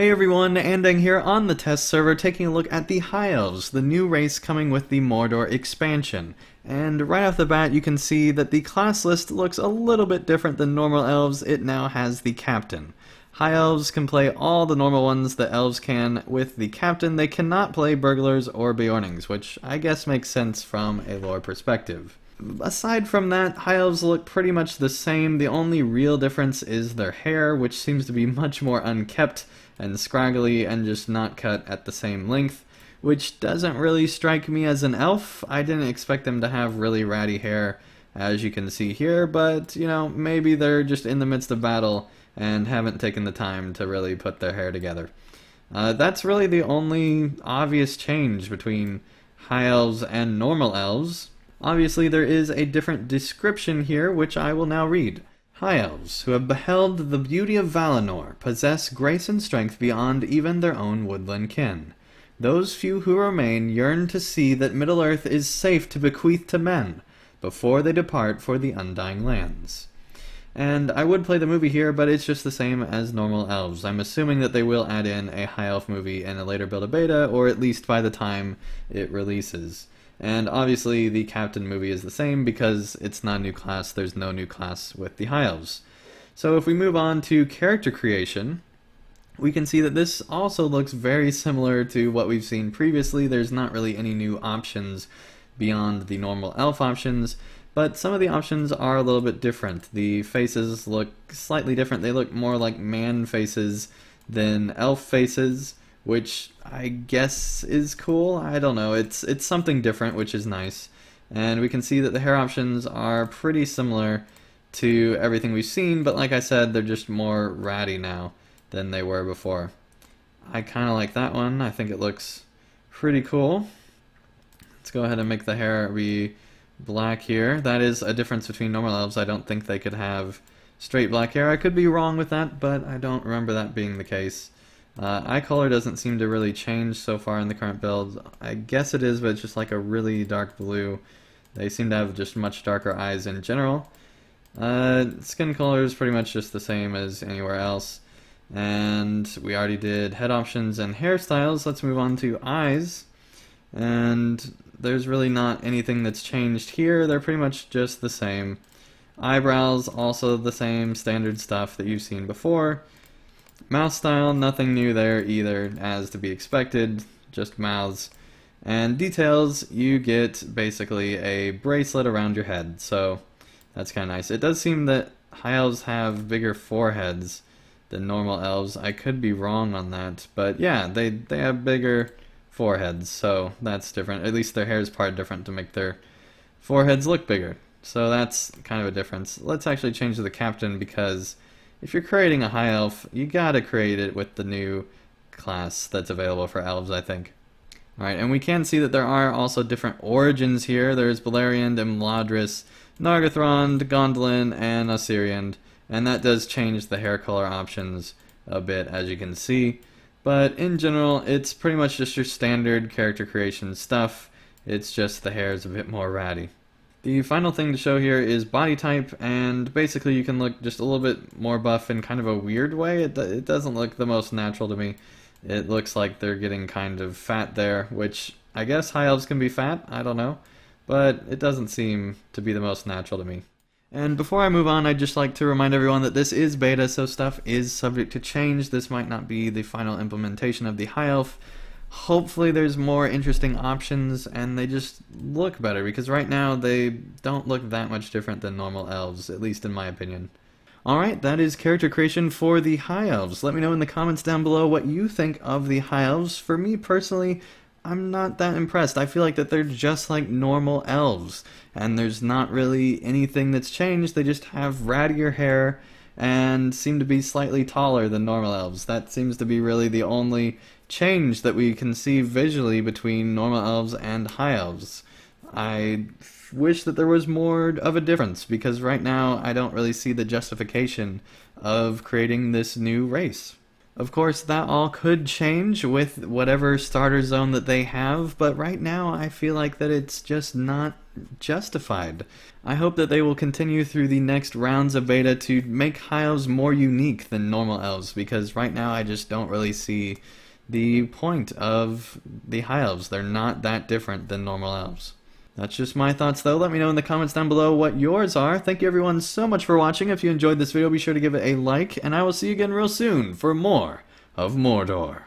Hey everyone, Andang here on the test server taking a look at the High Elves, the new race coming with the Mordor expansion. And right off the bat you can see that the class list looks a little bit different than normal elves. It now has the captain. High Elves can play all the normal ones that elves can with the captain. They cannot play burglars or Bjornings, which I guess makes sense from a lore perspective. Aside from that, High Elves look pretty much the same. The only real difference is their hair, which seems to be much more unkempt and scraggly and just not cut at the same length, which doesn't really strike me as an elf. I didn't expect them to have really ratty hair, as you can see here, but, you know, maybe they're just in the midst of battle and haven't taken the time to really put their hair together. That's really the only obvious change between High Elves and normal elves. Obviously, there is a different description here, which I will now read. High Elves, who have beheld the beauty of Valinor, possess grace and strength beyond even their own woodland kin. Those few who remain yearn to see that Middle-earth is safe to bequeath to men, before they depart for the Undying Lands. And I would play the movie here, but it's just the same as normal elves. I'm assuming that they will add in a High Elf movie in a later build of beta, or at least by the time it releases. And obviously the Captain movie is the same because it's not a new class, there's no new class with the High Elves. So if we move on to character creation, we can see that this also looks very similar to what we've seen previously. There's not really any new options beyond the normal elf options, but some of the options are a little bit different. The faces look slightly different. They look more like man faces than elf faces, which I guess is cool. I don't know. It's something different, which is nice. And we can see that the hair options are pretty similar to everything we've seen, but like I said, they're just more ratty now than they were before. I kind of like that one. I think it looks pretty cool. Let's go ahead and make the hair be black here. That is a difference between normal elves. I don't think they could have straight black hair. I could be wrong with that, but I don't remember that being the case. Eye color doesn't seem to really change so far in the current build. I guess it is, but it's just like a really dark blue. They seem to have just much darker eyes in general. Skin color is pretty much just the same as anywhere else. And we already did head options and hairstyles. Let's move on to eyes. And there's really not anything that's changed here. They're pretty much just the same. Eyebrows, also the same standard stuff that you've seen before. Mouth style, nothing new there either, as to be expected, just mouths. And details, you get basically a bracelet around your head, so that's kind of nice. It does seem that High Elves have bigger foreheads than normal elves. I could be wrong on that, but yeah, they have bigger foreheads, so that's different. At least their hair is part different to make their foreheads look bigger. So that's kind of a difference. Let's actually change to the captain, because if you're creating a High Elf, you gotta create it with the new class that's available for elves, I think. Alright, and we can see that there are also different origins here. There's Beleriand, Imladris, Nargothrond, Gondolin, and Assyrian, and that does change the hair color options a bit, as you can see. But in general, it's pretty much just your standard character creation stuff. It's just the hair is a bit more ratty. The final thing to show here is body type, and basically you can look just a little bit more buff in kind of a weird way. It doesn't look the most natural to me. It looks like they're getting kind of fat there, which I guess High Elves can be fat, I don't know. But it doesn't seem to be the most natural to me. And before I move on, I'd just like to remind everyone that this is beta, so stuff is subject to change. This might not be the final implementation of the High Elf. Hopefully there's more interesting options and they just look better, because right now they don't look that much different than normal elves, at least in my opinion. Alright, that is character creation for the High Elves. Let me know in the comments down below what you think of the High Elves. For me personally, I'm not that impressed. I feel like that they're just like normal elves, and there's not really anything that's changed. They just have rattier hair and seem to be slightly taller than normal elves. That seems to be really the only change that we can see visually between normal elves and High Elves. I wish that there was more of a difference, because right now I don't really see the justification of creating this new race. Of course, that all could change with whatever starter zone that they have, but right now I feel like that it's just not justified. I hope that they will continue through the next rounds of beta to make High Elves more unique than normal Elves, because right now I just don't really see the point of the High Elves. They're not that different than normal Elves. That's just my thoughts though. Let me know in the comments down below what yours are. Thank you everyone so much for watching. If you enjoyed this video, be sure to give it a like, and I will see you again real soon for more of Mordor.